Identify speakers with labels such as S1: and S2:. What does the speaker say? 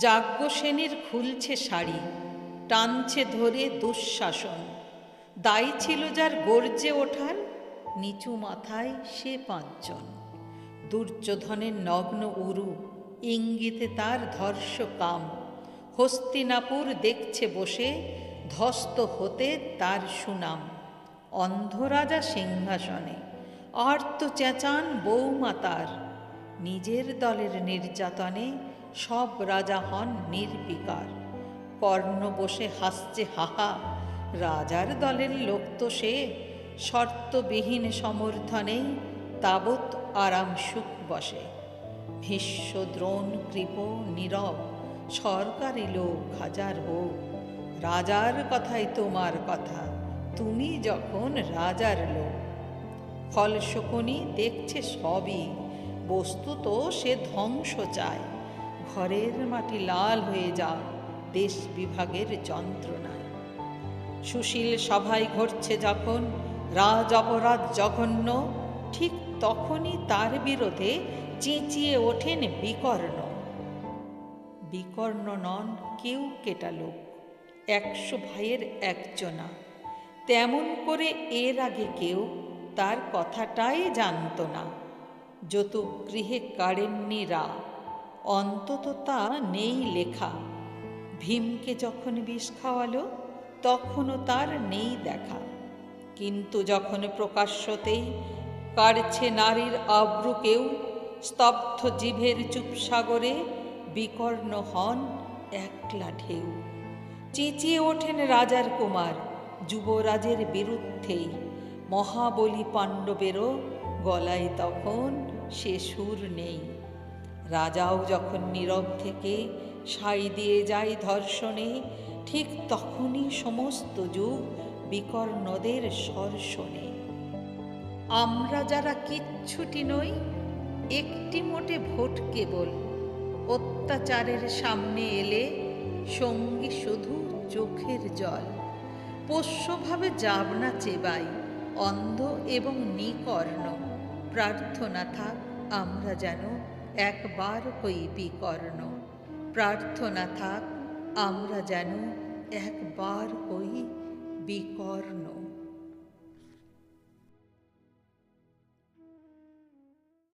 S1: যাজ্ঞসেনীর খুলছে শাড়ি, টানছে ধরে দুঃশাসন। দায়ী ছিল যার গর্জে ওঠার, নিচু মাথায় সে পাঁচজন। দুর্যোধনের নগ্ন উরু, ইঙ্গিতে তার ধর্ষ কাম। হস্তিনাপুর দেখছে বসে, ধস্ত হতে তার সুনাম। অন্ধরাজা সিংহাসনে, আর্ত চেঁচান বৌমা তার। নিজের দলের নির্যাতনে সব রাজা হন নির্বিকার। কর্ণ বসে হাসছে হাহা, রাজার দলের লোক তো সে। শর্তবিহীন সমর্থনেই তাবৎ আরাম সুখ বসে। ভীষ্ম দ্রোণ কৃপ নীরব, সরকারি লোক হাজার হোক। রাজার কথাই তোমার কথা, তুমি যখন রাজার লোক। ফলশকুনি দেখছে সবই, বস্তুত সে ধ্বংস চায়। ঘরের মাটি লাল হয়ে যাক দেশ বিভাগের যন্ত্রণায়। সুশীল সভায় ঘটছে যখন রাজ অপরাধ জঘন্য, ঠিক তখনই তার বিরোধে চেঁচিয়ে ওঠেন বিকর্ণ। বিকর্ণ নন কেউ কেটা লোক, 100 ভাইয়ের একজনা। তেমন করে এর আগে কেউ তার কথাটাই জানত না। যতুগৃহে কাড়েননি রা, অন্তত তা নেই লেখা। ভীমকে যখন বিষ খাওয়ালো, তখনও তার নেই দেখা। কিন্তু যখন প্রকাশ্যতেই কাড়ছে নারীর আব্রু কেউ, স্তব্ধ জিভের চুপসাগরে বিকর্ণ হন একলা ঢেউ। চেঁচিয়ে ওঠেন রাজার কুমার, যুবরাজের বিরুদ্ধেই। মহাবলী পাণ্ডবেরও গলায় তখন সে সুর নেই। রাজাও যখন নীরব থেকে সাই দিয়ে যায় ধর্ষণে, ঠিক তখনই সমস্ত যুগ বিকর্ণদের স্বর শোনে। আমরা যারা কিচ্ছুটি নই, একটি মোটে ভোট কেবল। অত্যাচারের সামনে এলে সঙ্গী শুধু চোখের জল। পোষ্যভাবে যাব না চেবাই, অন্ধ এবং নিকর্ণ। প্রার্থনা থাক আমরা যেন একবার হই বিকর্ণ। প্রার্থনা থাক আমরা যেন একবার হই বিকর্ণ।